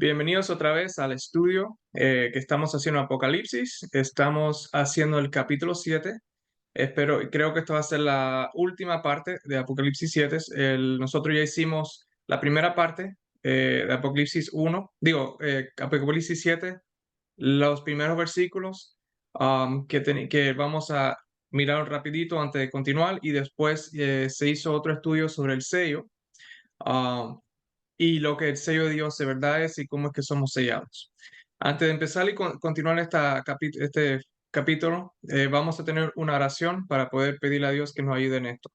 Bienvenidos otra vez al estudio que estamos haciendo Apocalipsis. Estamos haciendo el capítulo 7. Creo que esto va a ser la última parte de Apocalipsis 7. Nosotros ya hicimos la primera parte de Apocalipsis 1, Apocalipsis 7, los primeros versículos que vamos a mirar rapidito antes de continuar, y después se hizo otro estudio sobre el sello. um, y lo que el sello de Dios de verdad es y cómo es que somos sellados. Antes de empezar y continuar este capítulo, vamos a tener una oración para poder pedirle a Dios que nos ayude en esto.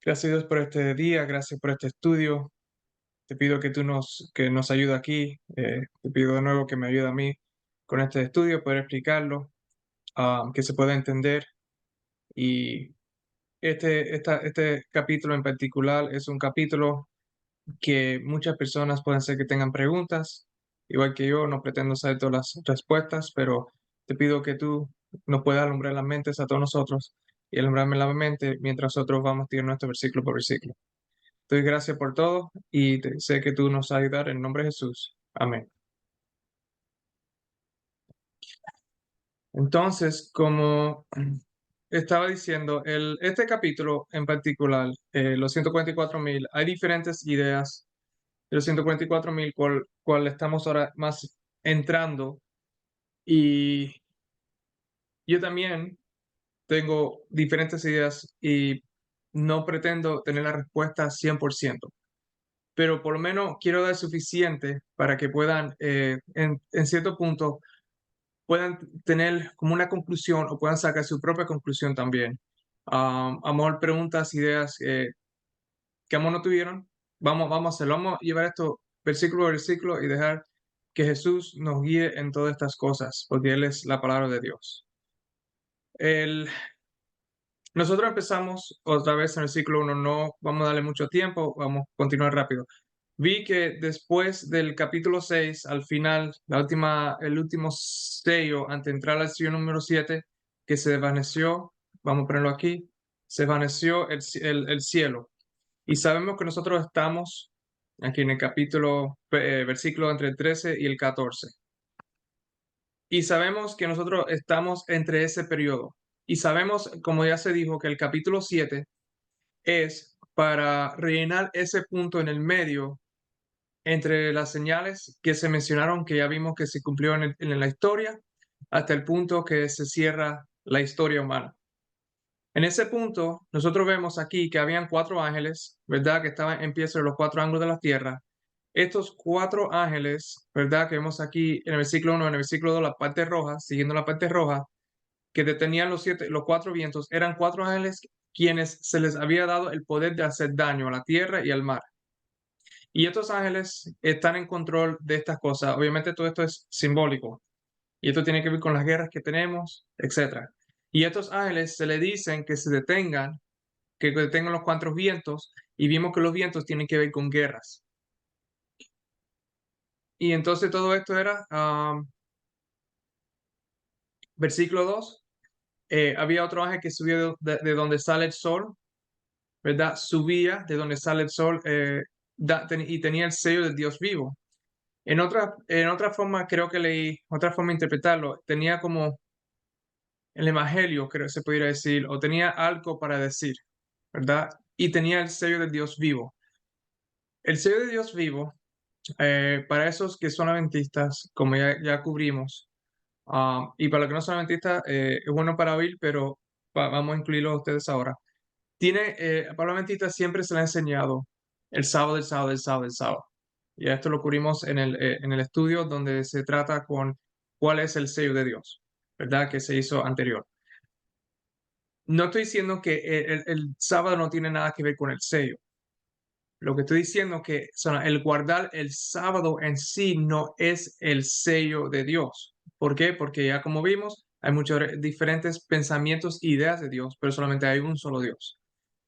Gracias Dios por este día, gracias por este estudio. Te pido que nos ayude aquí. Te pido de nuevo que me ayude a mí con este estudio, poder explicarlo, que se pueda entender. Y este capítulo en particular es un capítulo que muchas personas pueden ser que tengan preguntas, igual que yo, no pretendo saber todas las respuestas, pero te pido que tú nos puedas alumbrar las mentes a todos nosotros y alumbrarme la mente mientras nosotros vamos tirando nuestro versículo por versículo. Te doy gracias por todo y sé que tú nos vas a ayudar en nombre de Jesús. Amén. Entonces, como estaba diciendo, este capítulo en particular, los 144,000, hay diferentes ideas de los 144,000, cual estamos ahora más entrando. Y yo también tengo diferentes ideas y no pretendo tener la respuesta 100%, pero por lo menos quiero dar suficiente para que puedan, en cierto punto, puedan tener como una conclusión o puedan sacar su propia conclusión también. A lo mejor preguntas, ideas que a lo mejor no tuvieron. Vamos a hacerlo. Vamos a llevar esto versículo a versículo y dejar que Jesús nos guíe en todas estas cosas, porque Él es la palabra de Dios. El, Nosotros empezamos otra vez en el versículo 1, no vamos a darle mucho tiempo, vamos a continuar rápido. Vi que después del capítulo 6, al final, el último sello, antes de entrar al sello número 7, que se desvaneció, vamos a ponerlo aquí, se desvaneció el cielo. Y sabemos que nosotros estamos aquí en el capítulo, versículo entre el 13 y el 14. Y sabemos que nosotros estamos entre ese periodo. Y sabemos, como ya se dijo, que el capítulo 7 es para rellenar ese punto en el medio entre las señales que se mencionaron, que ya vimos que se cumplió en la historia, hasta el punto que se cierra la historia humana. En ese punto, nosotros vemos aquí que habían 4 ángeles, ¿verdad? Que estaban en pie sobre los 4 ángulos de la tierra. Estos 4 ángeles, ¿verdad? Que vemos aquí en el versículo 1, en el versículo 2, la parte roja, siguiendo la parte roja, que detenían los 4 vientos, eran 4 ángeles quienes se les había dado el poder de hacer daño a la tierra y al mar. Y estos ángeles están en control de estas cosas. Obviamente todo esto es simbólico. Y esto tiene que ver con las guerras que tenemos, etcétera. Y a estos ángeles se le dicen que se detengan, que detengan los 4 vientos, y vimos que los vientos tienen que ver con guerras. Y entonces todo esto era, versículo 2, había otro ángel que subía de donde sale el sol, ¿verdad? Subía de donde sale el sol y tenía el sello del Dios vivo. En otra forma, creo que leí, otra forma de interpretarlo, tenía como el evangelio, creo que se pudiera decir, o tenía algo para decir, ¿verdad? Y tenía el sello del Dios vivo. El sello de Dios vivo, para esos que son adventistas, como ya cubrimos, y para los que no son adventistas, es bueno para oír, pero vamos a incluirlo a ustedes ahora. Para los adventistas siempre se le ha enseñado el sábado, el sábado, el sábado, el sábado. Ya esto lo cubrimos en el estudio donde se trata con cuál es el sello de Dios, ¿verdad? Que se hizo anterior. No estoy diciendo que el sábado no tiene nada que ver con el sello. Lo que estoy diciendo es que el guardar el sábado en sí no es el sello de Dios. ¿Por qué? Porque ya como vimos, hay muchos diferentes pensamientos e ideas de Dios, pero solamente hay un solo Dios.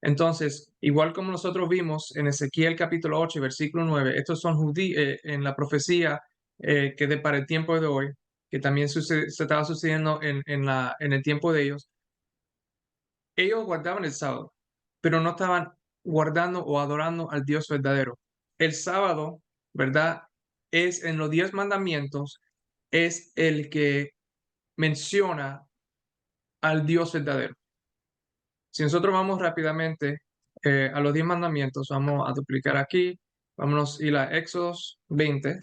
Entonces, igual como nosotros vimos en Ezequiel capítulo 8, versículo 9, estos son en la profecía que para el tiempo de hoy, que también se estaba sucediendo en el tiempo de ellos. Ellos guardaban el sábado, pero no estaban guardando o adorando al Dios verdadero. el sábado, ¿verdad? Es en los 10 mandamientos, es el que menciona al Dios verdadero. Si nosotros vamos rápidamente a los 10 mandamientos, vamos a duplicar aquí, vámonos a ir a Éxodos 20,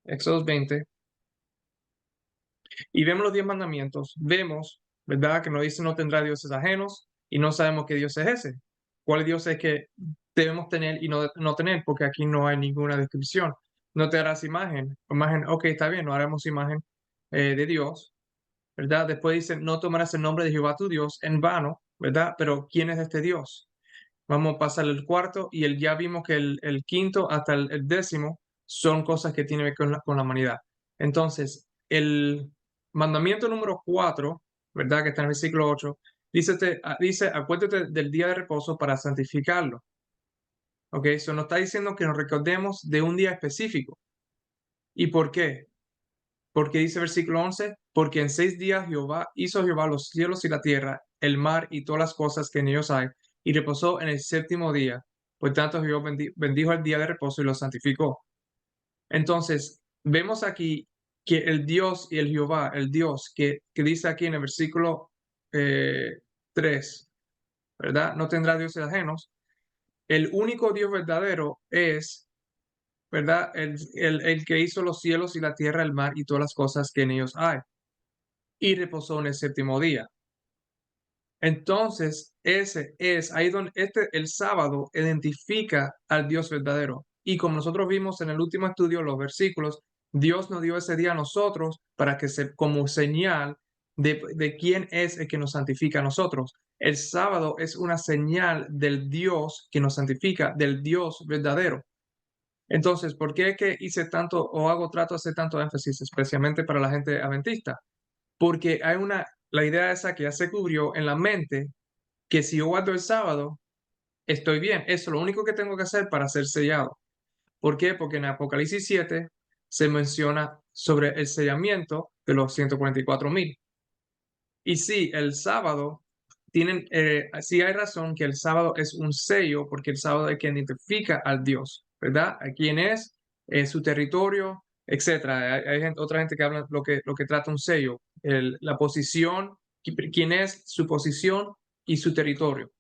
Éxodos 20, y vemos los 10 mandamientos, vemos, ¿verdad? Que nos dice no tendrá dioses ajenos y no sabemos qué Dios es ese. ¿Cuál Dios es que debemos tener y no tener? Porque aquí no hay ninguna descripción. No te harás imagen, ok, está bien, no haremos imagen de Dios, ¿verdad? Después dice, no tomarás el nombre de Jehová tu Dios en vano, ¿verdad? Pero ¿quién es este Dios? Vamos a pasar el cuarto y ya vimos que el quinto hasta el décimo son cosas que tienen que ver con la humanidad. Entonces, el mandamiento número 4, ¿verdad? Que está en el versículo 8, dice, acuérdate del día de reposo para santificarlo. ¿Ok? Eso nos está diciendo que nos recordemos de un día específico. ¿Y por qué? Porque dice versículo 11, porque en 6 días hizo Jehová los cielos y la tierra, el mar y todas las cosas que en ellos hay, y reposó en el séptimo día. Por tanto, Jehová bendijo el día de reposo y lo santificó. Entonces, vemos aquí que el Dios y el Jehová, el Dios que dice aquí en el versículo 3, ¿verdad? No tendrá dioses ajenos. El único Dios verdadero es, ¿verdad? El que hizo los cielos y la tierra, el mar y todas las cosas que en ellos hay, y reposó en el séptimo día. Entonces, ese es ahí donde el sábado identifica al Dios verdadero. Y como nosotros vimos en el último estudio, los versículos, Dios nos dio ese día a nosotros para que como señal de quién es el que nos santifica a nosotros. El sábado es una señal del Dios que nos santifica, del Dios verdadero. Entonces, ¿por qué es que hice tanto o trato de hacer tanto énfasis, especialmente para la gente adventista? Porque la idea esa que ya se cubrió en la mente, que si yo guardo el sábado, estoy bien. Eso es lo único que tengo que hacer para ser sellado. ¿Por qué? Porque en Apocalipsis 7 se menciona sobre el sellamiento de los 144,000. Y sí, el sábado sí hay razón que el sábado es un sello, porque el sábado es quien identifica al Dios, ¿verdad? A quién es, su territorio, etcétera. Hay otra gente que habla lo que trata un sello, la posición, quién es, su posición y su territorio.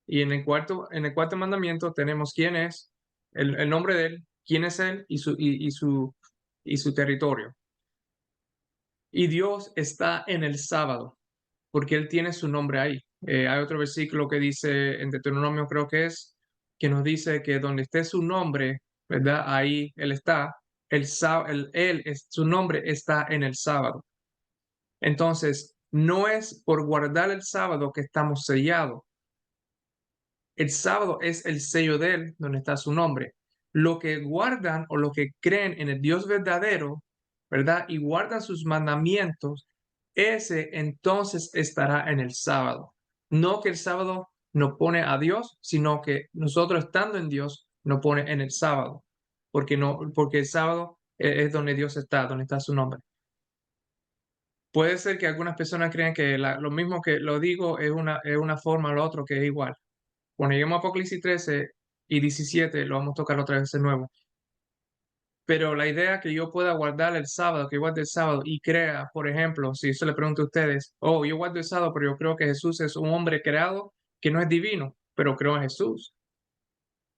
Y en el cuarto mandamiento tenemos quién es, el nombre de él, quién es él y su territorio. Y Dios está en el sábado, porque Él tiene su nombre ahí. Hay otro versículo que dice, en Deuteronomio creo que es, que nos dice que donde esté su nombre, ¿verdad? Ahí Él está. Su nombre está en el sábado. Entonces, no es por guardar el sábado que estamos sellados. El sábado es el sello de Él, donde está su nombre. Lo que guardan o lo que creen en el Dios verdadero, ¿verdad? Y guardan sus mandamientos, ese entonces estará en el sábado. No que el sábado nos pone a Dios, sino que nosotros estando en Dios nos pone en el sábado. Porque el sábado es donde Dios está, donde está su nombre. Puede ser que algunas personas crean que lo mismo que lo digo es una forma o lo otro que es igual. Cuando lleguemos a Apocalipsis 13 y 17, lo vamos a tocar otra vez de nuevo. Pero la idea que yo pueda guardar el sábado, que guarde el sábado y crea, por ejemplo, si eso le pregunto a ustedes, yo guardo el sábado, pero yo creo que Jesús es un hombre creado que no es divino, pero creo en Jesús.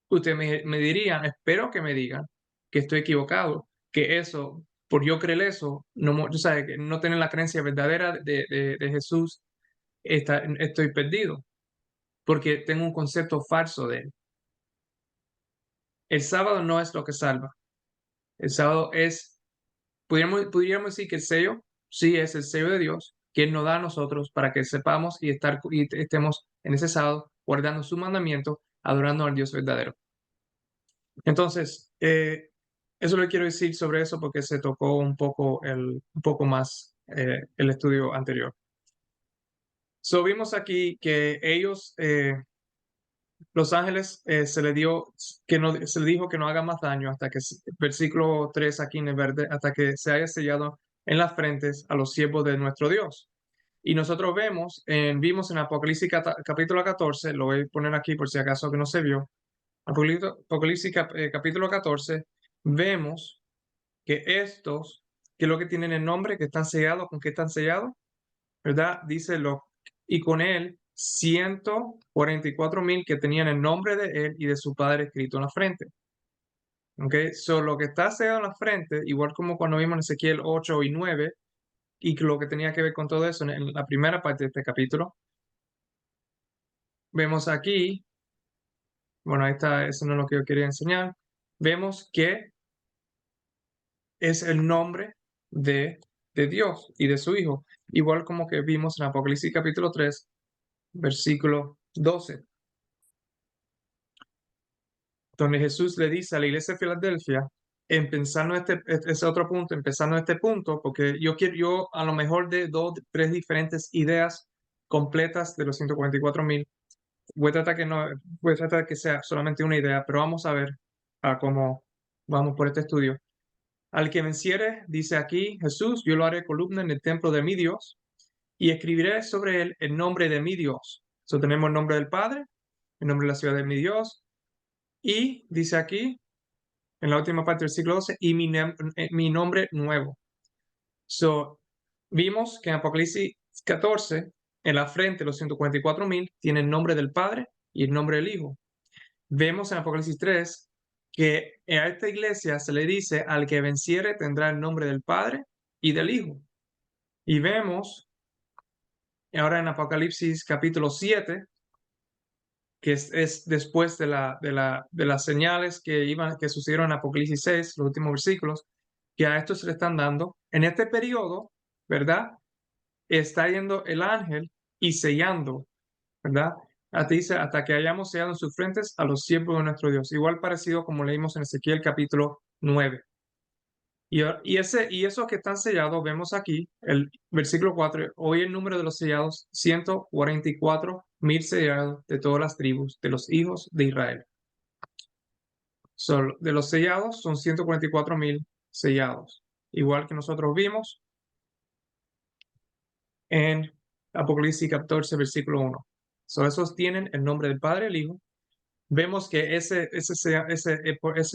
Ustedes me dirían, espero que me digan que estoy equivocado, que eso, por yo creer eso, no, que no tener la creencia verdadera de Jesús, estoy perdido, porque tengo un concepto falso de él. El sábado no es lo que salva. El sábado pudiéramos decir que el sello, sí es el sello de Dios, que Él nos da a nosotros para que sepamos y estemos en ese sábado guardando su mandamiento, adorando al Dios verdadero. Entonces, eso le quiero decir sobre eso porque se tocó un poco más el estudio anterior. Vimos aquí que ellos, los ángeles, se le dijo que no haga más daño hasta que, versículo 3 aquí en el verde, hasta que se haya sellado en las frentes a los siervos de nuestro Dios. Y nosotros vimos en Apocalipsis capítulo 14, lo voy a poner aquí por si acaso que no se vio, Apocalipsis capítulo 14, vemos que estos, que es lo que tienen el nombre, que están sellados, ¿con qué están sellados? ¿Verdad? Dice y con él 144,000 que tenían el nombre de él y de su padre escrito en la frente. ¿Ok? Lo que está sellado en la frente, igual como cuando vimos en Ezequiel 8 y 9, y lo que tenía que ver con todo eso en la primera parte de este capítulo, vemos aquí, bueno, ahí está, eso no es lo que yo quería enseñar, vemos que es el nombre de Dios y de su Hijo, igual como que vimos en Apocalipsis capítulo 3, versículo 12, donde Jesús le dice a la iglesia de Filadelfia, empezando ese otro punto, empezando este punto, porque yo a lo mejor de dos, tres diferentes ideas completas de los 144,000, voy a tratar que no, voy a tratar que sea solamente una idea, pero vamos a ver a cómo vamos por este estudio. Al que venciere, dice aquí Jesús, yo lo haré columna en el templo de mi Dios y escribiré sobre él el nombre de mi Dios. So, tenemos el nombre del Padre, el nombre de la ciudad de mi Dios, y dice aquí, en la última parte del siglo 12, y mi nombre nuevo. So, vimos que en Apocalipsis 14, en la frente, los 144,000, tiene el nombre del Padre y el nombre del Hijo. Vemos en Apocalipsis 3 que a esta iglesia se le dice, al que venciere tendrá el nombre del Padre y del Hijo. Y vemos ahora en Apocalipsis capítulo 7, que es después de las señales que sucedieron en Apocalipsis 6, los últimos versículos, que a esto se le están dando. En este periodo, ¿verdad? Está yendo el ángel y sellando, ¿verdad? Dice, hasta que hayamos sellado en sus frentes a los siervos de nuestro Dios. Igual parecido como leímos en Ezequiel capítulo 9. Y esos que están sellados, vemos aquí, el versículo 4, hoy el número de los sellados, 144,000 sellados de todas las tribus de los hijos de Israel. De los sellados son 144,000 sellados. Igual que nosotros vimos en Apocalipsis 14, versículo 1. Esos tienen el nombre del Padre y el Hijo. Vemos que ese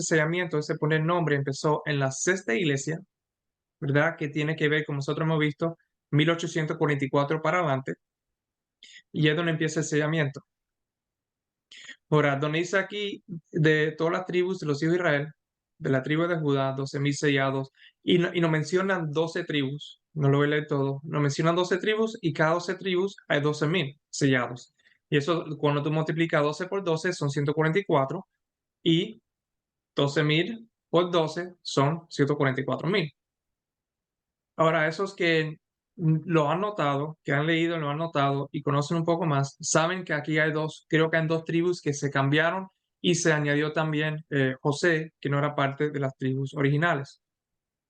sellamiento, ese poner nombre empezó en la sexta iglesia, ¿verdad? Que tiene que ver, como nosotros hemos visto, 1844 para adelante, y es donde empieza el sellamiento. Ahora, donde dice aquí de todas las tribus de los hijos de Israel, de la tribu de Judá, 12,000 sellados, y nos mencionan 12 tribus, no lo voy a leer todo, nos mencionan 12 tribus y cada 12 tribus hay 12,000 sellados. Y eso, cuando tú multiplicas 12 por 12 son 144 y 12,000 por 12 son 144,000. Ahora, esos que lo han notado, que han leído, lo han notado y conocen un poco más, saben que aquí hay creo que hay dos tribus que se cambiaron y se añadió también José, que no era parte de las tribus originales.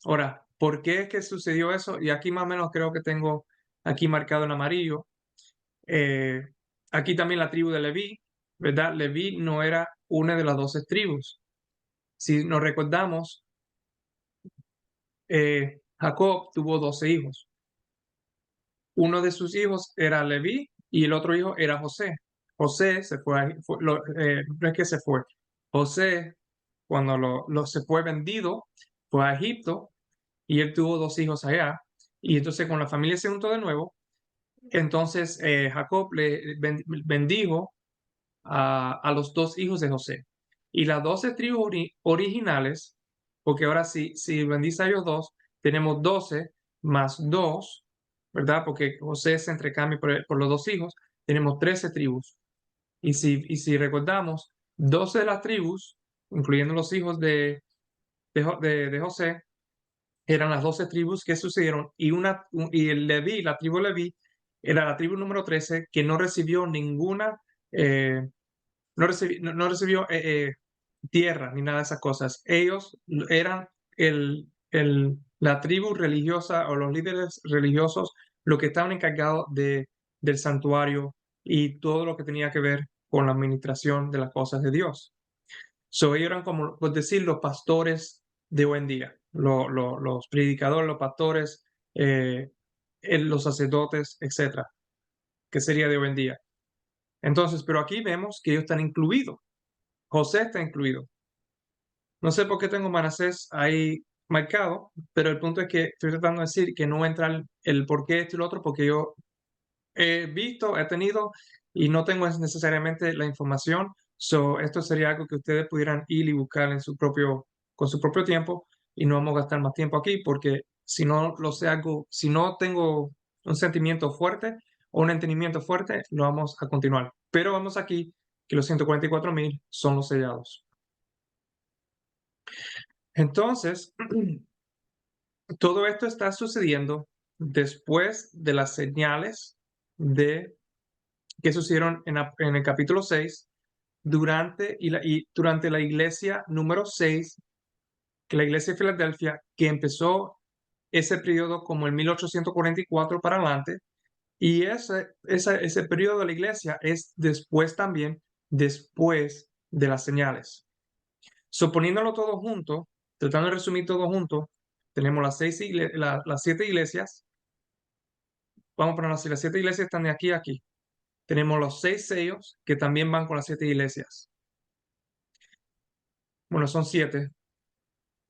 Ahora, ¿por qué es que sucedió eso? Y aquí más o menos creo que tengo aquí marcado en amarillo. Eh, Aquí también la tribu de Leví, ¿verdad? Leví no era una de las 12 tribus. Si nos recordamos, Jacob tuvo 12 hijos. Uno de sus hijos era Leví y el otro hijo era José. José se fue, no es que se fue. José, cuando se fue vendido, fue a Egipto y él tuvo dos hijos allá. Y entonces con la familia se juntó de nuevo. Entonces Jacob le bendijo a los dos hijos de José. Y las 12 tribus originales, porque ahora si bendice a ellos dos, tenemos 12 más 2, ¿verdad? Porque José se entrecambia por los dos hijos, tenemos 13 tribus. Y si recordamos, 12 de las tribus, incluyendo los hijos de José, eran las 12 tribus que sucedieron, y el Leví, la tribu Leví, era la tribu número 13 que no recibió ninguna eh, no recibió tierra ni nada de esas cosas. Ellos eran la tribu religiosa o los líderes religiosos los que estaban encargados del santuario y todo lo que tenía que ver con la administración de las cosas de Dios. Ellos eran como, por decir, los pastores de hoy en día, los predicadores, los pastores, los sacerdotes, etcétera, que sería de hoy en día. Entonces, pero aquí vemos que ellos están incluidos. José está incluido. No sé por qué tengo Manasés ahí marcado, pero el punto es que estoy tratando de decir que no entra el por qué esto y lo otro, porque yo he visto, he tenido y no tengo necesariamente la información. So, esto sería algo que ustedes pudieran ir y buscar en con su propio tiempo y no vamos a gastar más tiempo aquí porque si no lo sé algo, si no tengo un sentimiento fuerte o un entendimiento fuerte, lo vamos a continuar. Pero vamos aquí que los 144,000 son los sellados. Entonces, todo esto está sucediendo después de las señales de que sucedieron en el capítulo 6 durante la iglesia número 6, que la iglesia de Filadelfia, que empezó ese periodo como el 1844 para adelante, y ese periodo de la iglesia es después también, después de las señales. Suponiéndolo todo junto, tratando de resumir todo junto, tenemos las 7 iglesias, vamos a ponerlo así, las 7 iglesias están de aquí a aquí. Tenemos los 6 sellos que también van con las 7 iglesias. Bueno, son 7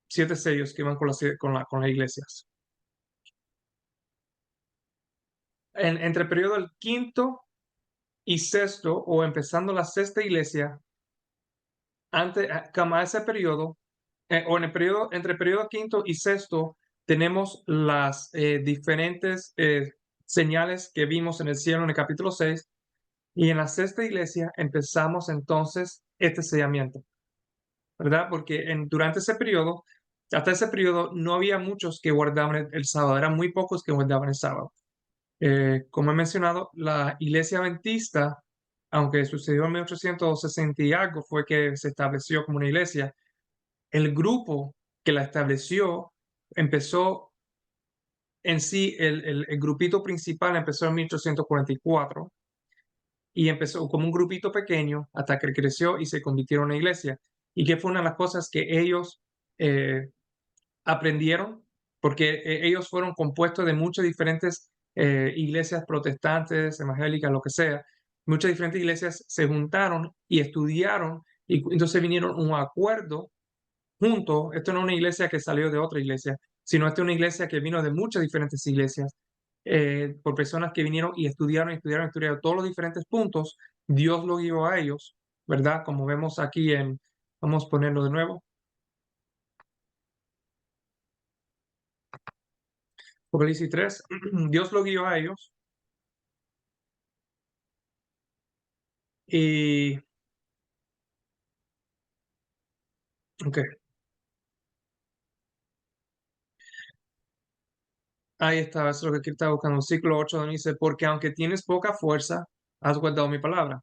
sellos que van con las iglesias. Entre el periodo del quinto y sexto, o empezando la sexta iglesia, como a ese periodo, o en el periodo, entre el periodo quinto y sexto, tenemos las diferentes señales que vimos en el cielo en el capítulo 6, y en la sexta iglesia empezamos entonces este sellamiento, ¿verdad? Porque durante ese periodo, hasta ese periodo, no había muchos que guardaban el sábado, eran muy pocos que guardaban el sábado. Como he mencionado, la iglesia adventista, aunque sucedió en 1860 y algo, fue que se estableció como una iglesia. El grupo que la estableció empezó en sí, el grupito principal empezó en 1844 y empezó como un grupito pequeño hasta que creció y se convirtieron en una iglesia. Y que fue una de las cosas que ellos eh, aprendieron, porque ellos fueron compuestos de muchas diferentes iglesias protestantes, evangélicas, lo que sea. Muchas diferentes iglesias se juntaron y estudiaron y entonces vinieron a un acuerdo juntos. Esto no es una iglesia que salió de otra iglesia, sino esta es una iglesia que vino de muchas diferentes iglesias, por personas que vinieron y estudiaron todos los diferentes puntos. Dios lo guió a ellos, ¿verdad? Como vemos aquí vamos a ponerlo de nuevo. Apocalipsis 3, Dios lo guió a ellos y, ok, ahí está, eso es lo que estaba buscando. Ciclo 8 donde dice, porque aunque tienes poca fuerza, has guardado mi palabra.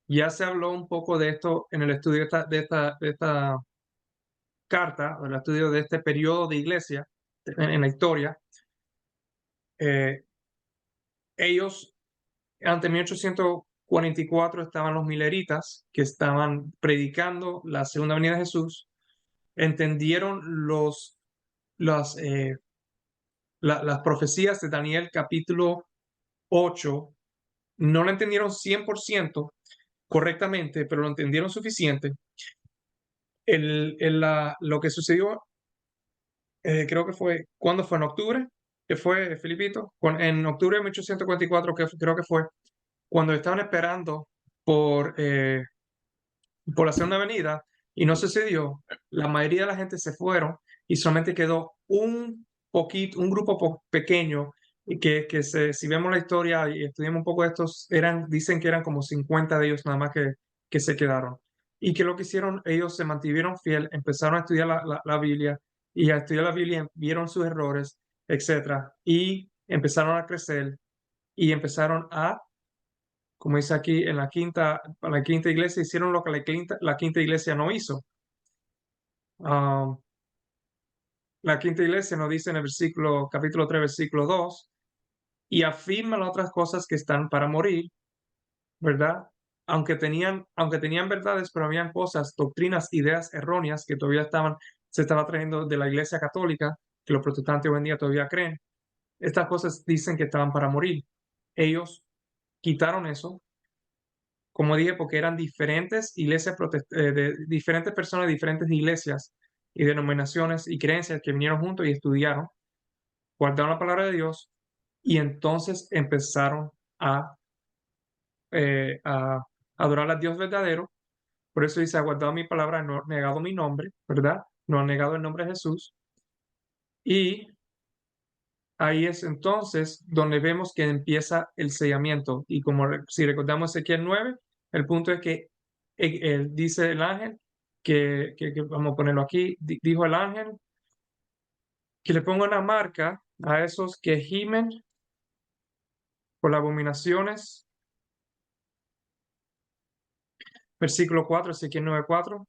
Ya se habló un poco de esto en el estudio de esta carta, o el estudio de este periodo de iglesia en la historia. Eh, ellos, ante 1844, estaban los mileritas que estaban predicando la segunda venida de Jesús, entendieron las, las profecías de Daniel capítulo 8, no lo entendieron 100% correctamente, pero lo entendieron suficiente. Lo que sucedió, creo que fue, ¿cuándo fue? ¿En octubre? ¿Que fue, Filipito? En octubre de 1844, creo que fue, cuando estaban esperando por, eh, por la segunda avenida y no sucedió, la mayoría de la gente se fueron y solamente quedó un grupo pequeño y si vemos la historia y estudiamos un poco de estos, dicen que eran como 50 de ellos nada más que se quedaron. Y que lo que hicieron, ellos se mantuvieron fiel, empezaron a estudiar la Biblia y a estudiar la Biblia vieron sus errores, etcétera, y empezaron a crecer y empezaron como dice aquí, en la quinta iglesia hicieron lo que la quinta iglesia no hizo. Ah, la quinta iglesia nos dice en el capítulo 3, versículo 2, y afirma las otras cosas que están para morir, ¿verdad? Aunque tenían verdades, pero habían cosas, doctrinas, ideas erróneas que todavía se estaba trayendo de la iglesia católica, que los protestantes hoy en día todavía creen. Estas cosas dicen que estaban para morir. Ellos quitaron eso, como dije, porque eran diferentes iglesias, de diferentes personas, de diferentes iglesias y denominaciones y creencias que vinieron juntos y estudiaron, guardaron la palabra de Dios y entonces empezaron a adorar al Dios verdadero. Por eso dice, ha guardado mi palabra, no ha negado mi nombre, ¿verdad? No ha negado el nombre de Jesús. Y ahí es entonces donde vemos que empieza el sellamiento. Y como si recordamos Ezequiel 9, el punto es que él dice el ángel, vamos a ponerlo aquí, dijo el ángel, que le ponga una marca a esos que gimen por las abominaciones. Versículo 4, Ezequiel 9:4.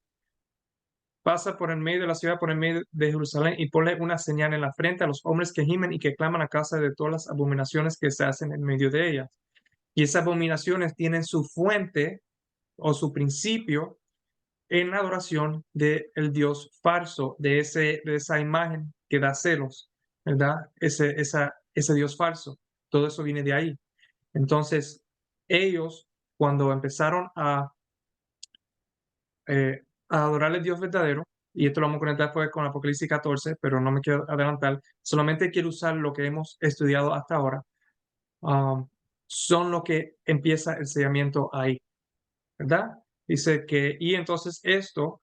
Pasa por el medio de la ciudad, por el medio de Jerusalén, y ponle una señal en la frente a los hombres que gimen y que claman a causa de todas las abominaciones que se hacen en medio de ellas. Y esas abominaciones tienen su fuente o su principio en la adoración del Dios falso, de esa imagen que da celos, ¿verdad? Ese Dios falso. Todo eso viene de ahí. Entonces, ellos, cuando empezaron a adorar al Dios verdadero, y esto lo vamos a conectar después con Apocalipsis 14, pero no me quiero adelantar, solamente quiero usar lo que hemos estudiado hasta ahora, son lo que empieza el sellamiento ahí, ¿verdad? Dice que, y entonces esto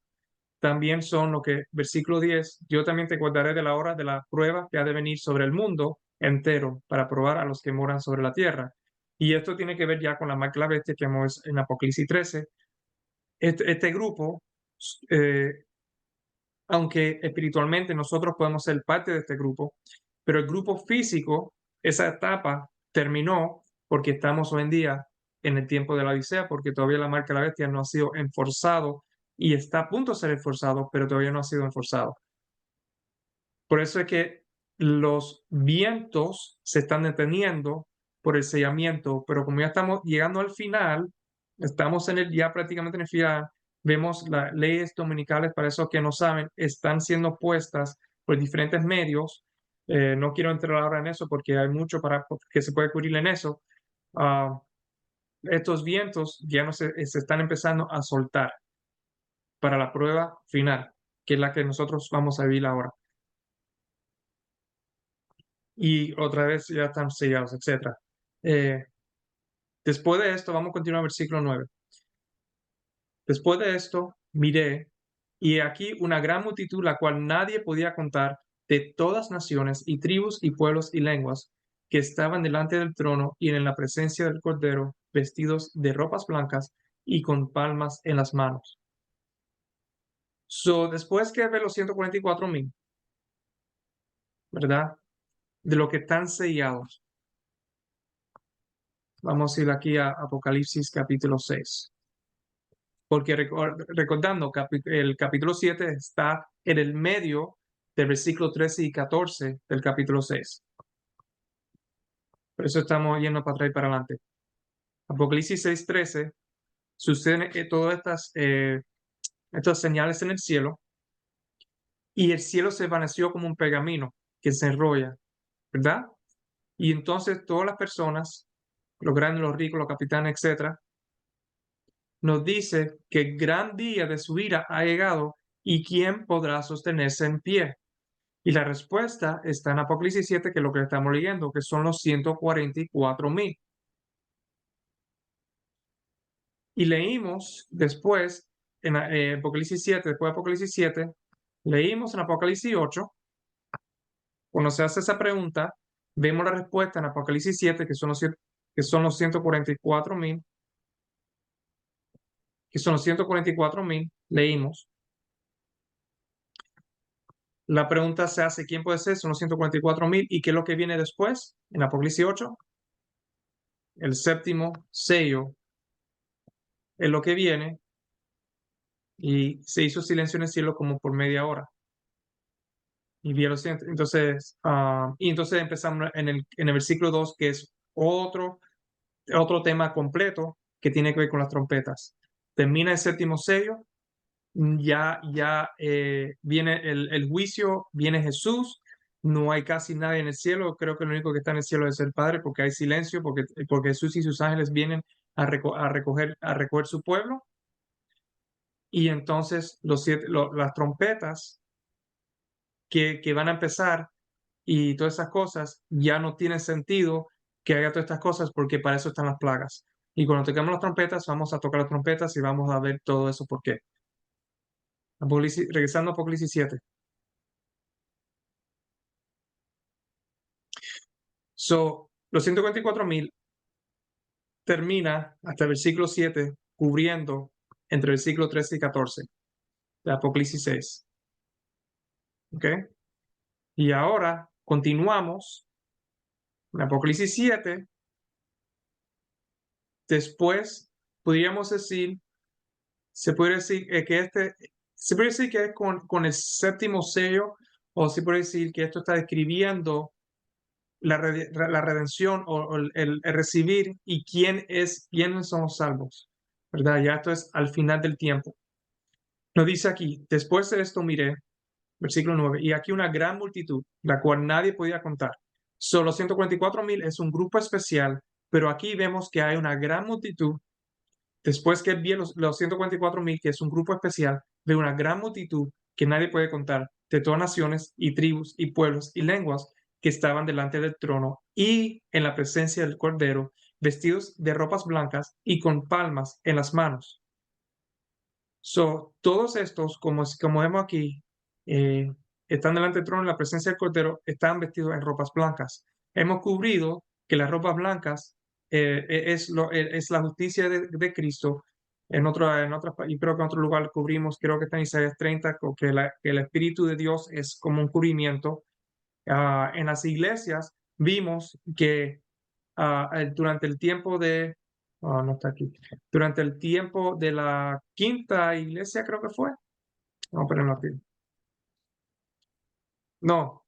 también son lo que, versículo 10, yo también te guardaré de la hora de la prueba que ha de venir sobre el mundo entero para probar a los que moran sobre la tierra. Y esto tiene que ver ya con la marca de la bestia que vemos en Apocalipsis 13. Este grupo, eh, aunque espiritualmente nosotros podemos ser parte de este grupo, pero el grupo físico, esa etapa terminó porque estamos hoy en día en el tiempo de la Odisea, porque todavía la marca de la bestia no ha sido enforzado y está a punto de ser enforzado, pero todavía no ha sido enforzado. Por eso es que los vientos se están deteniendo por el sellamiento, pero como ya estamos llegando al final, estamos ya prácticamente en el final, vemos las leyes dominicales, para esos que no saben, están siendo puestas por diferentes medios. No quiero entrar ahora en eso porque hay mucho para que se puede cubrir en eso. Ah, estos vientos ya no se están empezando a soltar para la prueba final, que es la que nosotros vamos a vivir ahora. Y otra vez ya están sellados, etc. Después de esto, vamos a continuar versículo 9. Después de esto, miré, y aquí una gran multitud, la cual nadie podía contar, de todas naciones y tribus y pueblos y lenguas, que estaban delante del trono y en la presencia del Cordero, vestidos de ropas blancas y con palmas en las manos. Después que ve los 144,000, ¿verdad? De lo que están sellados. Vamos a ir aquí a Apocalipsis capítulo 6. Porque recordando, el capítulo 7 está en el medio del versículo 13 y 14 del capítulo 6. Por eso estamos yendo para atrás y para adelante. Apocalipsis 6:13 suceden todas estas señales en el cielo, y el cielo se desvaneció como un pergamino que se enrolla, ¿verdad? Y entonces todas las personas, los grandes, los ricos, los capitanes, etcétera, nos dice que el gran día de su ira ha llegado y quién podrá sostenerse en pie. Y la respuesta está en Apocalipsis 7, que es lo que estamos leyendo, que son los 144,000. Y leímos después en Apocalipsis 7, después de Apocalipsis 7, leímos en Apocalipsis 8, cuando se hace esa pregunta, vemos la respuesta en Apocalipsis 7, que son los 144,000, leímos. La pregunta se hace, ¿quién puede ser? Son los 144,000. ¿Y qué es lo que viene después? En Apocalipsis 8, el séptimo sello es lo que viene, y se hizo silencio en el cielo como por media hora. Y vi los entonces, y entonces empezamos en el versículo 2, que es otro tema completo que tiene que ver con las trompetas. Termina el séptimo sello, ya viene el juicio, viene Jesús, no hay casi nadie en el cielo, creo que lo único que está en el cielo es el Padre, porque hay silencio, porque Jesús y sus ángeles vienen a recoger su pueblo. Y entonces las trompetas que van a empezar y todas esas cosas ya no tienen sentido que haga todas estas cosas porque para eso están las plagas. Y cuando tocamos las trompetas, vamos a tocar las trompetas y vamos a ver todo eso por qué. Regresando a Apocalipsis 7. Los 144,000 termina hasta el versículo 7, cubriendo entre el versículo 13 y 14 de Apocalipsis 6. ¿Ok? Y ahora continuamos en Apocalipsis 7. Después, podríamos decir, se puede decir se puede decir que es con el séptimo sello, o se puede decir que esto está describiendo la redención o el recibir y quiénes son los salvos, ¿verdad? Ya esto es al final del tiempo. Nos dice aquí, después de esto miré, versículo 9, y aquí una gran multitud, la cual nadie podía contar. Solo 144,000 es un grupo especial, pero aquí vemos que hay una gran multitud. Después que vi los 144,000, que es un grupo especial, ve una gran multitud que nadie puede contar, de todas naciones y tribus y pueblos y lenguas que estaban delante del trono y en la presencia del Cordero, vestidos de ropas blancas y con palmas en las manos. Todos estos, como vemos aquí, están delante del trono en la presencia del Cordero, están vestidos en ropas blancas. Hemos cubrido que las ropas blancas es la justicia de Cristo. Y creo que en otro lugar cubrimos, creo que está en Isaías 30, que el Espíritu de Dios es como un cubrimiento. En las iglesias vimos que durante el tiempo no está aquí, durante el tiempo de la quinta iglesia, creo que fue. Vamos a ponerlo aquí. No,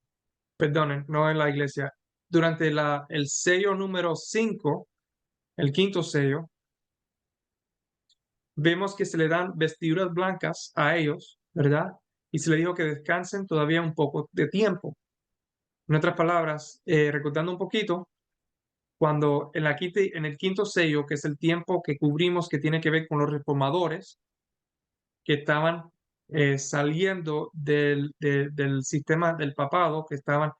perdonen, no en la iglesia. Durante el sello número 5, el quinto sello, vemos que se le dan vestiduras blancas a ellos, ¿verdad? Y se le dijo que descansen todavía un poco de tiempo. En otras palabras, recordando un poquito, cuando en el quinto sello, que es el tiempo que cubrimos que tiene que ver con los reformadores, que estaban saliendo del sistema del papado, que estaban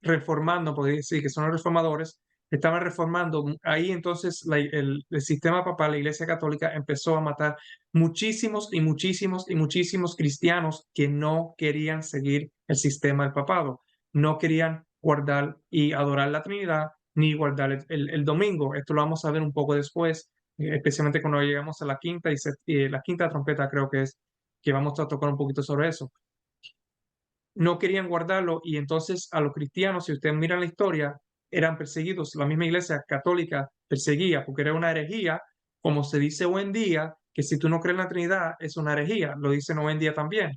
reformando, podría decir que son los reformadores, estaban reformando. Ahí entonces el sistema papal, la Iglesia Católica, empezó a matar muchísimos y muchísimos y muchísimos cristianos que no querían seguir el sistema del papado, no querían guardar y adorar la Trinidad, ni guardar el domingo. Esto lo vamos a ver un poco después, especialmente cuando llegamos a la quinta y la quinta trompeta, creo que es, que vamos a tocar un poquito sobre eso. No querían guardarlo y entonces a los cristianos, si ustedes miran la historia, eran perseguidos. La misma iglesia católica perseguía porque era una herejía, como se dice hoy en día, que si tú no crees en la Trinidad es una herejía, lo dicen hoy en día también.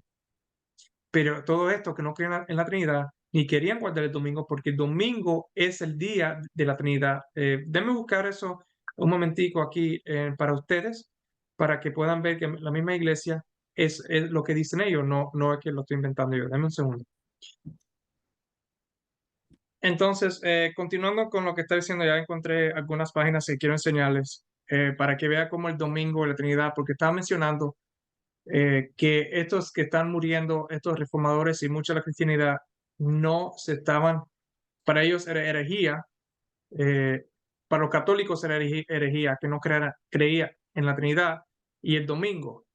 Pero todo esto que no creen en la Trinidad, ni querían guardar el domingo porque el domingo es el día de la Trinidad. Déjenme buscar eso un momentico aquí para ustedes, para que puedan ver que la misma iglesia es lo que dicen ellos, no es que lo estoy inventando yo. Denme un segundo. Entonces, continuando con lo que está diciendo, ya encontré algunas páginas que quiero enseñarles para que vea cómo el domingo de la Trinidad, porque estaba mencionando que estos que están muriendo, estos reformadores y mucha de la cristianidad, no se estaban, para ellos era herejía, eh, para los católicos era herejía, que no creía en la Trinidad y el domingo.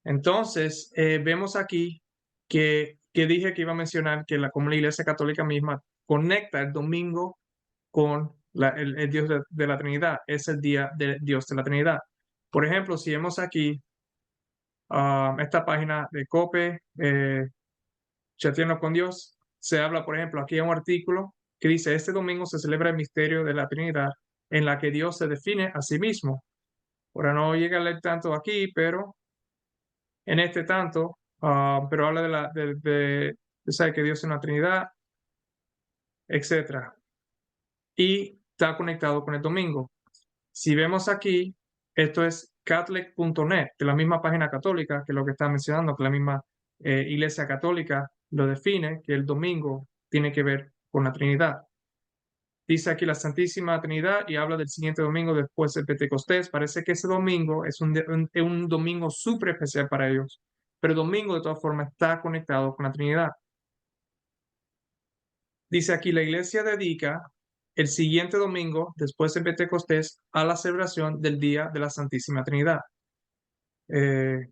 Entonces, vemos aquí que dije que iba a mencionar que como la Iglesia Católica misma conecta el domingo con el Dios de la Trinidad. Es el día del Dios de la Trinidad. Por ejemplo, si vemos aquí esta página de COPE, Chateando con Dios, se habla, por ejemplo, aquí hay un artículo que dice, este domingo se celebra el misterio de la Trinidad en la que Dios se define a sí mismo. Ahora no llega a leer tanto aquí, pero en este tanto, pero habla de que Dios es una Trinidad, etcétera. Y está conectado con el domingo. Si vemos aquí, esto es catholic.net, de la misma página católica, que es lo que está mencionando, que la misma Iglesia Católica lo define, que el domingo tiene que ver con la Trinidad. Dice aquí la Santísima Trinidad y habla del siguiente domingo después del Pentecostés. Parece que ese domingo es un domingo súper especial para ellos, pero el domingo de todas formas está conectado con la Trinidad. Dice aquí, la iglesia dedica el siguiente domingo después del Pentecostés a la celebración del Día de la Santísima Trinidad. Eh,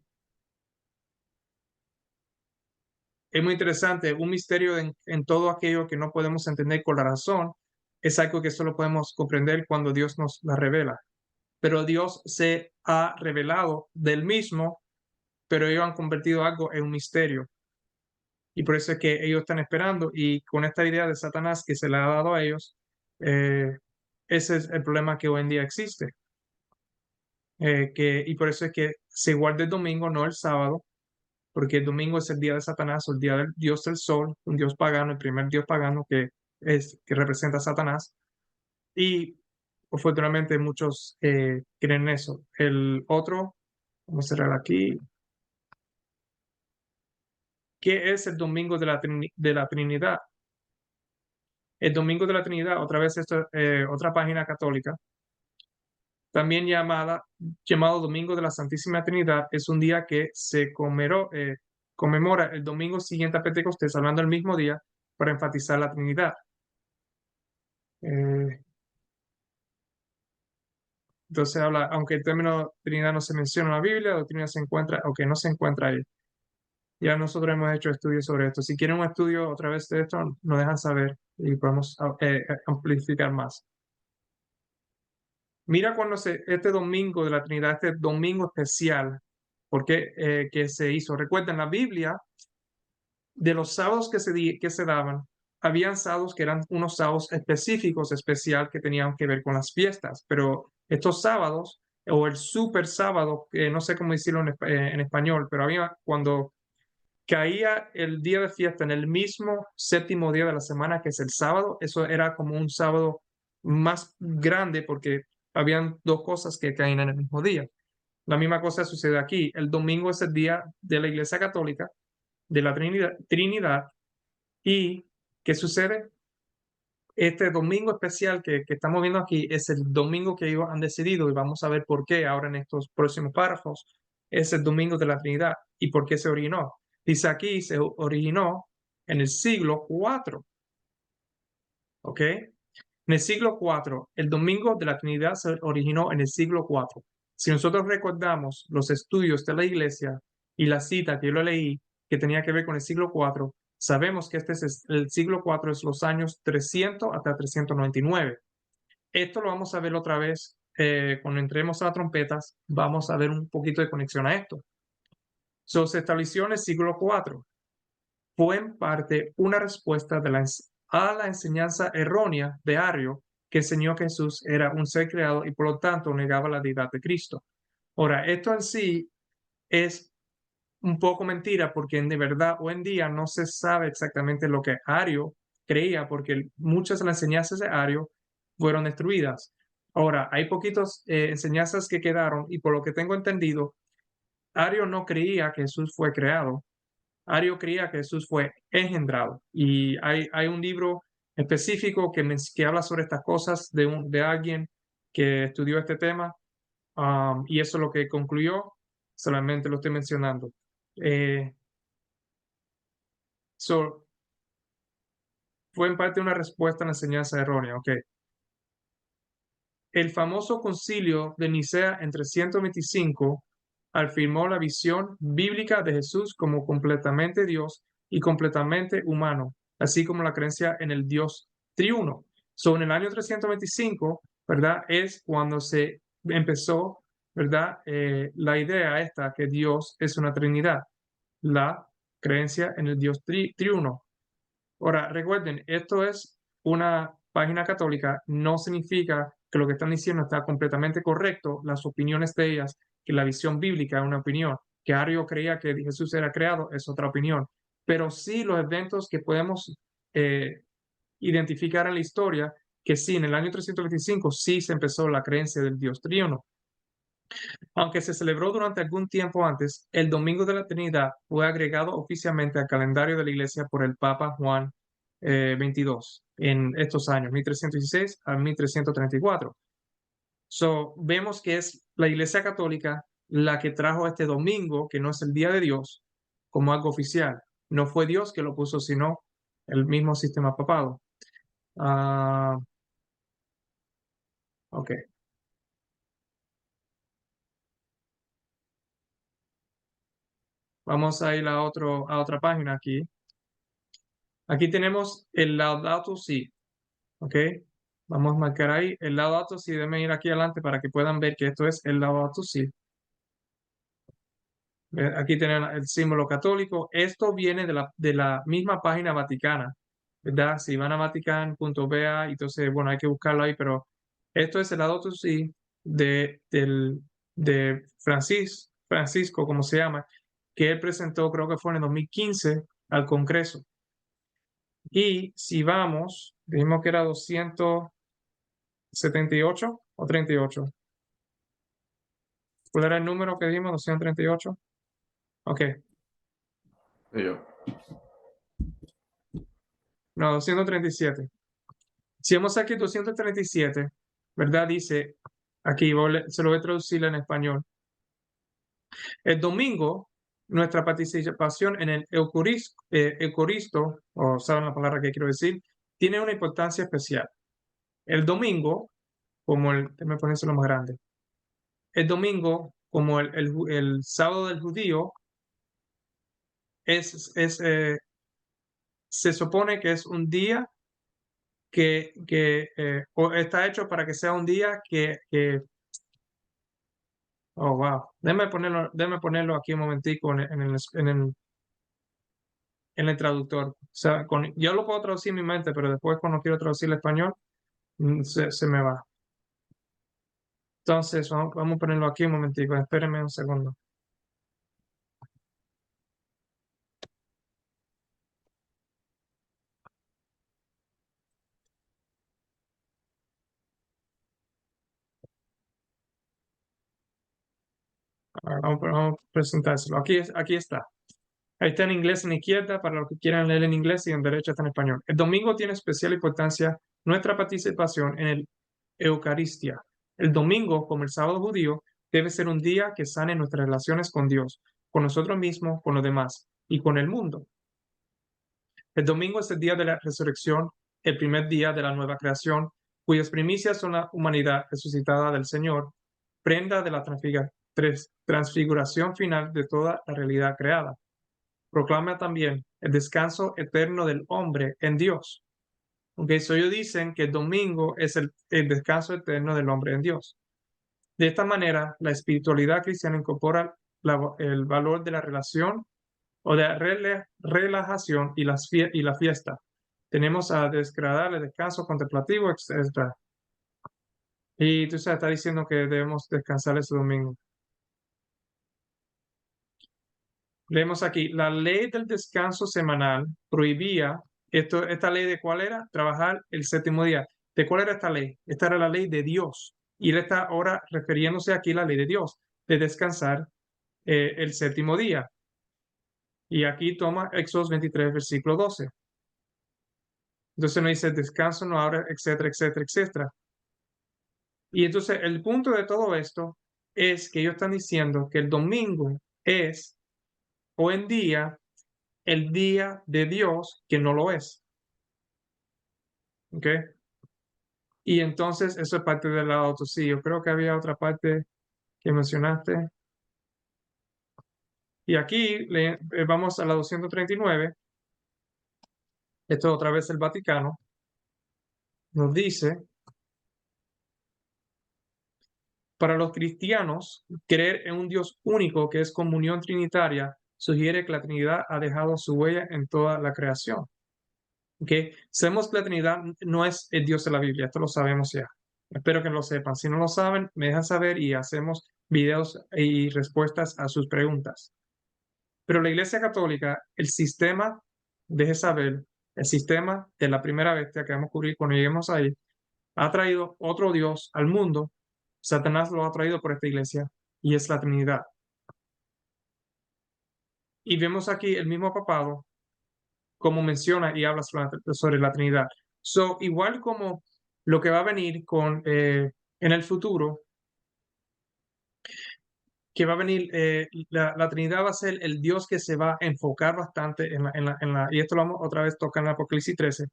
es muy interesante, un misterio en todo aquello que no podemos entender con la razón, es algo que solo podemos comprender cuando Dios nos la revela. Pero Dios se ha revelado del mismo, pero ellos han convertido algo en un misterio. Y por eso es que ellos están esperando, y con esta idea de Satanás que se le ha dado a ellos, eh, ese es el problema que hoy en día existe. Y por eso es que se guarda el domingo, no el sábado, porque el domingo es el día de Satanás, o el día del dios del sol, un dios pagano, el primer dios pagano que representa a Satanás. Y afortunadamente muchos creen en eso. El otro, vamos a cerrar aquí. ¿Qué es el domingo de la Trinidad? El domingo de la Trinidad, otra vez otra página católica, también llamado Domingo de la Santísima Trinidad, es un día que se conmemora el domingo siguiente a Pentecostés, hablando del mismo día, para enfatizar la Trinidad. Eh, entonces habla, aunque el término Trinidad no se menciona en la Biblia, la doctrina se encuentra, aunque no se encuentra ahí. Ya nosotros hemos hecho estudios sobre esto. Si quieren un estudio otra vez de esto, nos dejan saber y podemos amplificar más. Mira cuando este domingo de la Trinidad, este domingo especial, porque que se hizo. Recuerden, la Biblia, de los sábados que se daban, habían sábados que eran unos sábados específicos, especial, que tenían que ver con las fiestas, pero estos sábados, o el super sábado, que no sé cómo decirlo en español, pero había cuando caía el día de fiesta en el mismo séptimo día de la semana, que es el sábado. Eso era como un sábado más grande porque habían dos cosas que caían en el mismo día. La misma cosa sucede aquí. El domingo es el día de la Iglesia Católica, de la Trinidad. ¿Y qué sucede? Este domingo especial que estamos viendo aquí es el domingo que ellos han decidido, y vamos a ver por qué ahora en estos próximos párrafos. Es el domingo de la Trinidad. ¿Y por qué se originó? Dice aquí, se originó en el siglo IV. ¿Ok? En el siglo IV, el domingo de la Trinidad se originó en el siglo IV. Si nosotros recordamos los estudios de la iglesia y la cita que yo leí que tenía que ver con el siglo IV, sabemos que el siglo IV es los años 300 hasta 399. Esto lo vamos a ver otra vez cuando entremos a las trompetas, vamos a ver un poquito de conexión a esto. Se estableció en el siglo IV. Fue en parte una respuesta a la enseñanza errónea de Ario, que enseñó que Jesús era un ser creado y por lo tanto negaba la deidad de Cristo. Ahora, esto en sí es un poco mentira, porque de verdad hoy en día no se sabe exactamente lo que Ario creía, porque muchas de las enseñanzas de Ario fueron destruidas. Ahora, hay poquitas enseñanzas que quedaron, y por lo que tengo entendido, Ario no creía que Jesús fue creado. Ario creía que Jesús fue engendrado. Y hay un libro específico que habla sobre estas cosas de alguien que estudió este tema, y eso es lo que concluyó. Solamente lo estoy mencionando. Eh, so, Fue en parte una respuesta a la enseñanza errónea. Ok. El famoso concilio de Nicea en 325 afirmó la visión bíblica de Jesús como completamente Dios y completamente humano, así como la creencia en el Dios triuno. En el año 325, ¿verdad? Es cuando se empezó, ¿verdad? La idea esta que Dios es una Trinidad, la creencia en el Dios triuno. Ahora, recuerden, esto es una página católica, no significa que lo que están diciendo está completamente correcto, las opiniones de ellas, que la visión bíblica es una opinión, que Ario creía que Jesús era creado es otra opinión, pero sí los eventos que podemos identificar en la historia, que sí, en el año 325 sí se empezó la creencia del Dios triuno. Aunque se celebró durante algún tiempo antes, el Domingo de la Trinidad fue agregado oficialmente al calendario de la Iglesia por el Papa Juan XXII. en estos años, 1316 a 1334. So, vemos que es la Iglesia Católica la que trajo este domingo, que no es el día de Dios, como algo oficial. No fue Dios que lo puso, sino el mismo sistema papado. Ok, vamos a ir a otra página aquí. Aquí tenemos el Laudato Si, ok. Vamos a marcar ahí el Laudato Si. Déjenme ir aquí adelante para que puedan ver que esto es el Laudato Si. Aquí tienen el símbolo católico. Esto viene de la misma página vaticana, ¿verdad? Si van a vatican.va, entonces, bueno, hay que buscarlo ahí, pero esto es el Laudato Si de Francisco, como se llama, que él presentó, creo que fue en el 2015, al Congreso. Y si vamos, dijimos que era 278 o 38. ¿Cuál era el número que dijimos? 238. Ok, Y yo. no, 237. Si vamos aquí 237, ¿verdad? Dice, aquí se lo voy a traducir en español. El domingo, nuestra participación en el Eucaristo, o saben la palabra que quiero decir, tiene una importancia especial. El domingo, déjame ponérselo más grande. El domingo, como el sábado del judío, se supone que es un día o está hecho para que sea un día oh, wow. Déjame ponerlo aquí un momentico en el traductor. O sea, yo lo puedo traducir en mi mente, pero después cuando quiero traducir al español, se me va. Entonces, vamos a ponerlo aquí un momentico. Espérenme un segundo. Vamos a presentárselo. Aquí está. Ahí está en inglés en la izquierda para los que quieran leer en inglés y en derecha está en español. El domingo tiene especial importancia nuestra participación en el Eucaristía. El domingo, como el sábado judío, debe ser un día que sane nuestras relaciones con Dios, con nosotros mismos, con los demás y con el mundo. El domingo es el día de la resurrección, el primer día de la nueva creación, cuyas primicias son la humanidad resucitada del Señor, prenda de la transfiguración final de toda la realidad creada. Proclama también el descanso eterno del hombre en Dios. Aunque ellos dicen que el domingo es el descanso eterno del hombre en Dios. De esta manera, la espiritualidad cristiana incorpora el valor de la relación o de la relajación y la fiesta. Tenemos a desagradable descanso contemplativo, etc. Y tú sabes, está diciendo que debemos descansar ese domingo. Leemos aquí, la ley del descanso semanal prohibía, esta ley de cuál era, trabajar el séptimo día. ¿De cuál era esta ley? Esta era la ley de Dios. Y él está ahora refiriéndose aquí a la ley de Dios, de descansar el séptimo día. Y aquí toma Éxodo 23, versículo 12. Entonces no dice descanso, no ahora, etcétera, etcétera, etcétera. Y entonces el punto de todo esto es que ellos están diciendo que el domingo es hoy en día el día de Dios que no lo es. ¿Ok? Y entonces eso es parte del auto. Sí, yo creo que había otra parte que mencionaste. Y aquí vamos a la 239. Esto otra vez el Vaticano. Nos dice, para los cristianos, creer en un Dios único que es comunión trinitaria sugiere que la Trinidad ha dejado su huella en toda la creación. ¿Okay? Sabemos que la Trinidad no es el Dios de la Biblia, esto lo sabemos ya. Espero que lo sepan. Si no lo saben, me dejan saber y hacemos videos y respuestas a sus preguntas. Pero la Iglesia Católica, el sistema de Jezabel, el sistema de la primera bestia que vamos a cubrir cuando lleguemos ahí, ha traído otro Dios al mundo. Satanás lo ha traído por esta iglesia y es la Trinidad. Y vemos aquí el mismo papado como menciona y habla sobre la Trinidad. So, igual como lo que va a venir en el futuro, que va a venir, la Trinidad va a ser el Dios que se va a enfocar bastante y esto lo vamos otra vez tocar en Apocalipsis 13,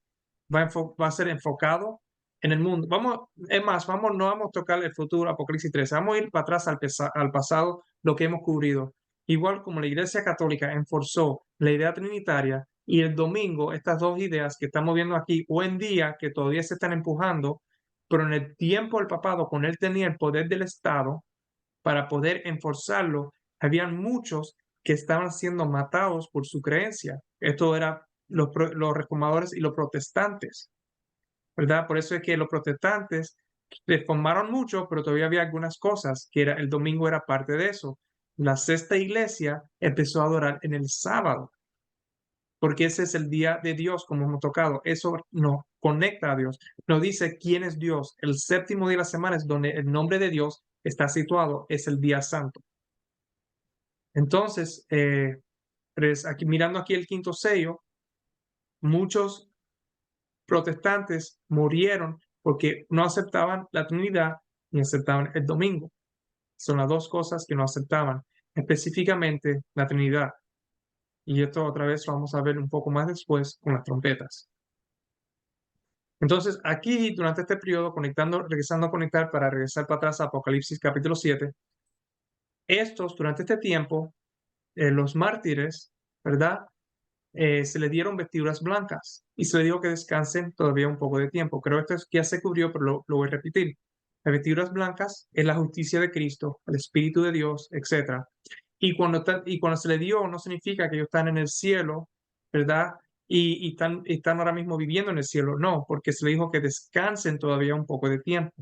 va a ser enfocado en el mundo. No vamos a tocar el futuro, Apocalipsis 13, vamos a ir para atrás al pasado, lo que hemos cubrido. Igual como la Iglesia Católica enforzó la idea trinitaria y el domingo, estas dos ideas que estamos viendo aquí, hoy en día, que todavía se están empujando, pero en el tiempo del papado, cuando él tenía el poder del Estado, para poder enforzarlo, habían muchos que estaban siendo matados por su creencia. Esto era los reformadores y los protestantes, ¿verdad? Por eso es que los protestantes reformaron mucho, pero todavía había algunas cosas, el domingo era parte de eso. La sexta iglesia empezó a adorar en el sábado, porque ese es el día de Dios, como hemos tocado. Eso nos conecta a Dios, nos dice quién es Dios. El séptimo día de la semana es donde el nombre de Dios está situado, es el día santo. Entonces, mirando aquí el quinto sello, muchos protestantes murieron porque no aceptaban la Trinidad ni aceptaban el domingo. Son las dos cosas que no aceptaban, específicamente la Trinidad. Y esto otra vez lo vamos a ver un poco más después con las trompetas. Entonces, aquí, durante este periodo, regresando a conectar para regresar para atrás a Apocalipsis capítulo 7, durante este tiempo, los mártires, ¿verdad? Se le dieron vestiduras blancas y se le dijo que descansen todavía un poco de tiempo. Creo que esto ya se cubrió, pero lo voy a repetir. Las vestiduras blancas es la justicia de Cristo, el Espíritu de Dios, etc. Y cuando se le dio, no significa que ellos están en el cielo, ¿verdad? Y están ahora mismo viviendo en el cielo. No, porque se le dijo que descansen todavía un poco de tiempo.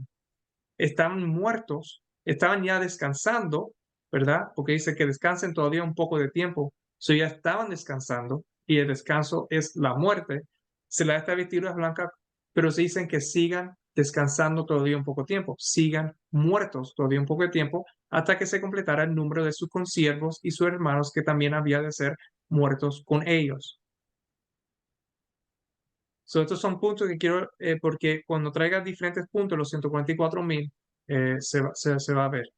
Estaban muertos, estaban ya descansando, ¿verdad? Porque dice que descansen todavía un poco de tiempo. So ya estaban descansando y el descanso es la muerte. Se le da esta vestidura blanca, pero se dicen que sigan descansando todavía un poco de tiempo, sigan muertos todavía un poco de tiempo hasta que se completara el número de sus consiervos y sus hermanos que también había de ser muertos con ellos. Estos son puntos que quiero, porque cuando traiga diferentes puntos, los 144,000, se va a ver.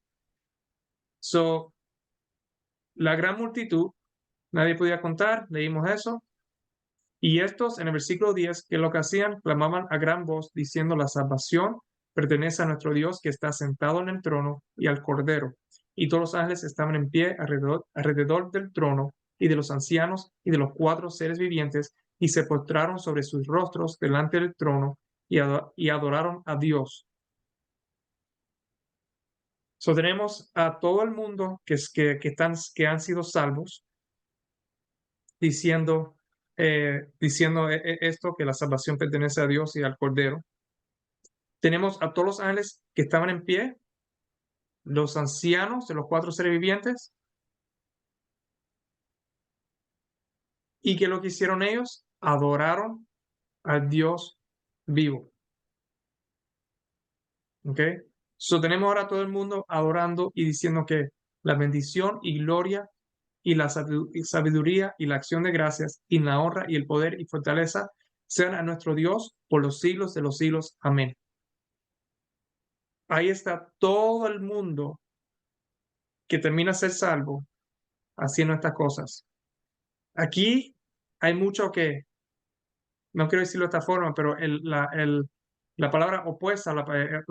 La gran multitud, nadie podía contar, leímos eso. Y estos, en el versículo 10, que lo que hacían, clamaban a gran voz, diciendo: la salvación pertenece a nuestro Dios que está sentado en el trono y al Cordero. Y todos los ángeles estaban en pie alrededor del trono y de los ancianos y de los 4 seres vivientes, y se postraron sobre sus rostros delante del trono y adoraron a Dios. Tenemos a todo el mundo que han sido salvos diciendo esto, que la salvación pertenece a Dios y al Cordero. Tenemos a todos los ángeles que estaban en pie, los ancianos de los 4 seres vivientes. ¿Y qué es lo que hicieron ellos? Adoraron al Dios vivo. ¿Ok? Tenemos ahora a todo el mundo adorando y diciendo que la bendición y gloria y la sabiduría y la acción de gracias y la honra y el poder y fortaleza sean a nuestro Dios por los siglos de los siglos. Amén. Ahí está todo el mundo que termina ser salvo haciendo estas cosas. Aquí hay mucho que, no quiero decirlo de esta forma, pero la palabra opuesta,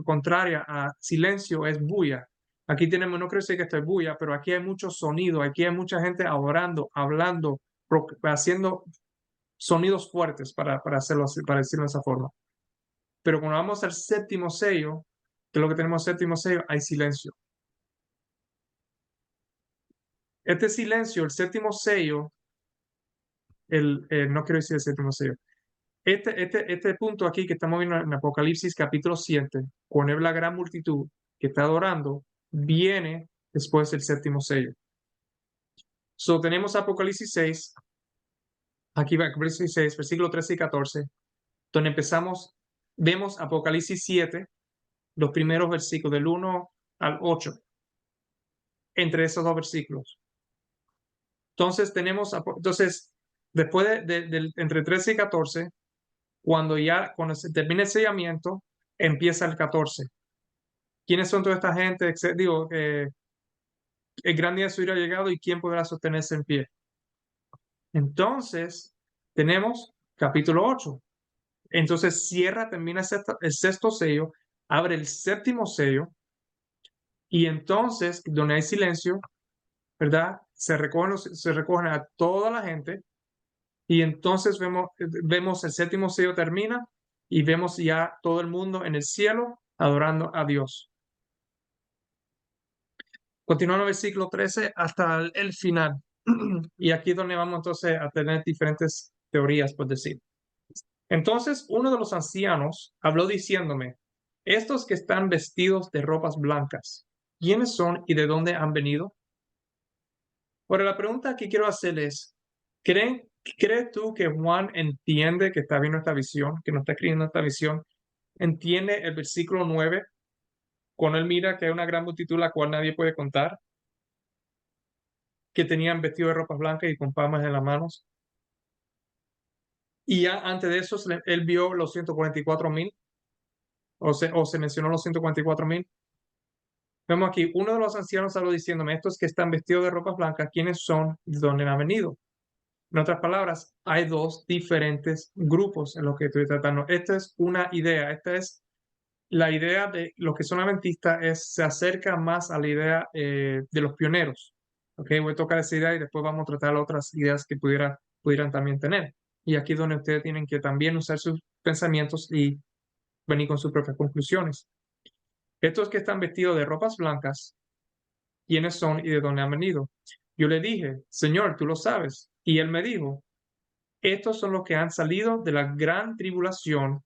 contraria a silencio es bulla. Aquí tenemos, no quiero decir que esto es bulla, pero aquí hay mucho sonido, aquí hay mucha gente adorando, hablando, haciendo sonidos fuertes para decirlo de esa forma. Pero cuando vamos al séptimo sello, que es lo que tenemos séptimo sello, hay silencio. Este silencio, el séptimo sello, no quiero decir el séptimo sello, este punto aquí que estamos viendo en Apocalipsis capítulo 7, con la gran multitud que está adorando, viene después del séptimo sello. Tenemos Apocalipsis 6, aquí va Apocalipsis 6, versículos 13 y 14, donde vemos Apocalipsis 7, los primeros versículos, del 1 al 8, entre esos dos versículos. Entonces, después entre 13 y 14, cuando se termine el sellamiento, empieza el 14. ¿Quiénes son toda esta gente? Digo, el gran día de su ira ha llegado y quién podrá sostenerse en pie. Entonces, tenemos capítulo 8. Entonces termina el sexto sello, abre el séptimo sello, y entonces, donde hay silencio, ¿verdad? Se recogen a toda la gente, y entonces vemos el séptimo sello termina, y vemos ya todo el mundo en el cielo adorando a Dios. Continuando el versículo 13 hasta el final. Y aquí es donde vamos entonces a tener diferentes teorías, por decir. Entonces uno de los ancianos habló diciéndome, estos que están vestidos de ropas blancas, ¿quiénes son y de dónde han venido? Ahora la pregunta que quiero hacer es, ¿crees tú que Juan entiende que está viendo esta visión, que no está escribiendo esta visión? ¿Entiende el versículo 9 cuando él mira que hay una gran multitud la cual nadie puede contar, que tenían vestido de ropas blancas y con palmas en las manos? Y ya antes de eso, él vio los 144,000, o se mencionó los 144,000. Vemos aquí, uno de los ancianos habló diciéndome, estos que están vestidos de ropas blancas, ¿quiénes son? ¿De dónde han venido? En otras palabras, hay dos diferentes grupos en los que estoy tratando. Esta es una idea, esta es la idea de los que son adventistas, se acerca más a la idea de los pioneros. Okay, voy a tocar esa idea y después vamos a tratar otras ideas que pudieran también tener. Y aquí es donde ustedes tienen que también usar sus pensamientos y venir con sus propias conclusiones. Estos que están vestidos de ropas blancas, ¿quiénes son y de dónde han venido? Yo le dije, Señor, tú lo sabes. Y él me dijo, estos son los que han salido de la gran tribulación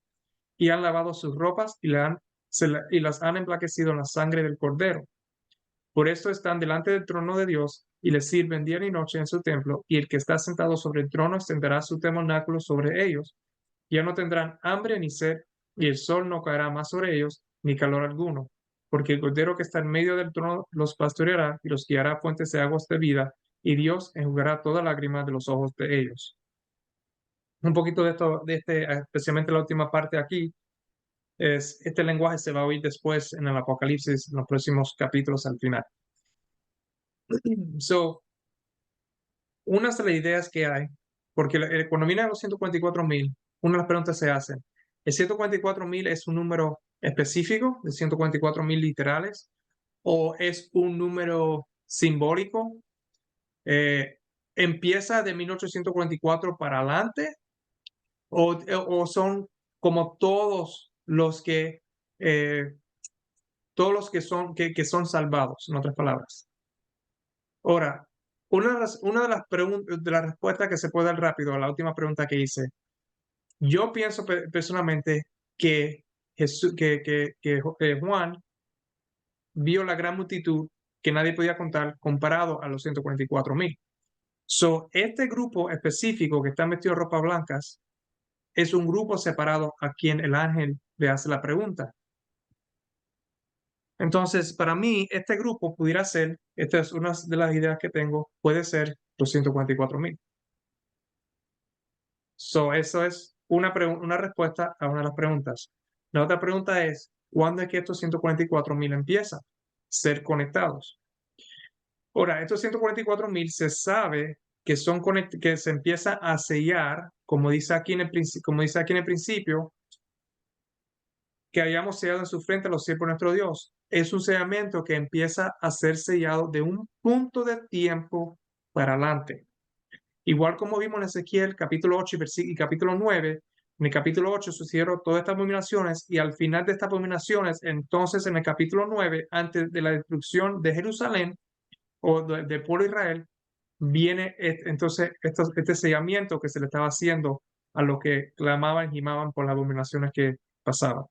y han lavado sus ropas y las han emblanquecido en la sangre del Cordero. Por esto están delante del trono de Dios y le sirven día y noche en su templo, y el que está sentado sobre el trono extenderá su tabernáculo sobre ellos. Ya no tendrán hambre ni sed, y el sol no caerá más sobre ellos, ni calor alguno, porque el Cordero que está en medio del trono los pastoreará y los guiará a fuentes de aguas de vida, y Dios enjugará toda lágrima de los ojos de ellos. Un poquito de esto, especialmente la última parte aquí, este lenguaje se va a oír después en el Apocalipsis, en los próximos capítulos al final. So, una de las ideas que hay, porque cuando viene a los 144,000, una de las preguntas se hacen, ¿el 144,000 es un número específico de 144,000 literales o es un número simbólico? ¿Empieza de 1844 para adelante o son como eh, todos los que son salvados, en otras palabras? Ahora, una de las respuestas que se puede dar rápido a la última pregunta que hice, yo pienso personalmente que, Juan vio la gran multitud que nadie podía contar comparado a los 144,000. So, este grupo específico que están vestidos de ropas blancas es un grupo separado a quien el ángel le hace la pregunta. Entonces, para mí, este grupo pudiera ser, esta es una de las ideas que tengo, puede ser los 144,000. So, eso es una respuesta a una de las preguntas. La otra pregunta es, ¿cuándo es que estos 144,000 empiezan a ser conectados? Ahora, estos 144,000 se sabe que que se empieza a sellar, como dice aquí en el principio, que hayamos sellado en su frente a los siervos de nuestro Dios. Es un sellamiento que empieza a ser sellado de un punto de tiempo para adelante. Igual como vimos en Ezequiel capítulo 8 y capítulo 9, en el capítulo 8 sucedieron todas estas abominaciones y al final de estas abominaciones, entonces en el capítulo 9, antes de la destrucción de Jerusalén o del pueblo de Israel, viene entonces este sellamiento que se le estaba haciendo a los que clamaban y gimaban por las abominaciones que pasaban.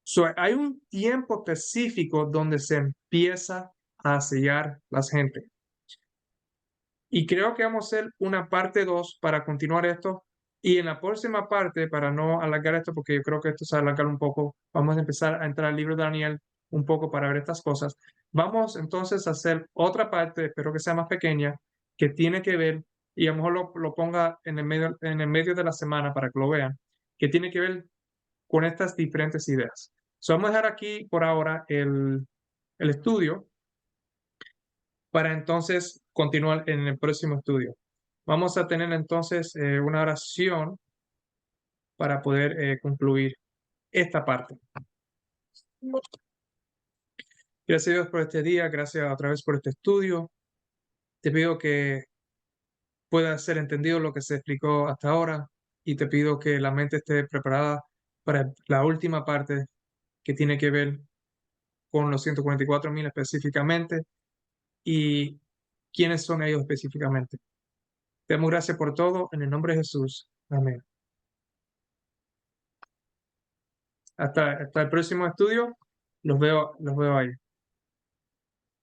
So, hay un tiempo específico donde se empieza a sellar las gente. Y creo que vamos a hacer una parte 2 para continuar esto. Y en la próxima parte, para no alargar esto, porque yo creo que esto se va a alargar un poco, vamos a empezar a entrar al libro de Daniel un poco para ver estas cosas. Vamos entonces a hacer otra parte, espero que sea más pequeña, que tiene que ver, y a lo mejor lo ponga en el medio de la semana para que lo vean, que tiene que ver con estas diferentes ideas. Vamos a dejar aquí por ahora el estudio para entonces continuar en el próximo estudio. Vamos a tener entonces una oración para poder concluir esta parte. Gracias a Dios por este día, gracias otra vez por este estudio. Te pido que pueda ser entendido lo que se explicó hasta ahora y te pido que la mente esté preparada para la última parte que tiene que ver con los 144.000 específicamente y quiénes son ellos específicamente. Te damos gracias por todo en el nombre de Jesús. Amén. Hasta el próximo estudio. Los veo ahí.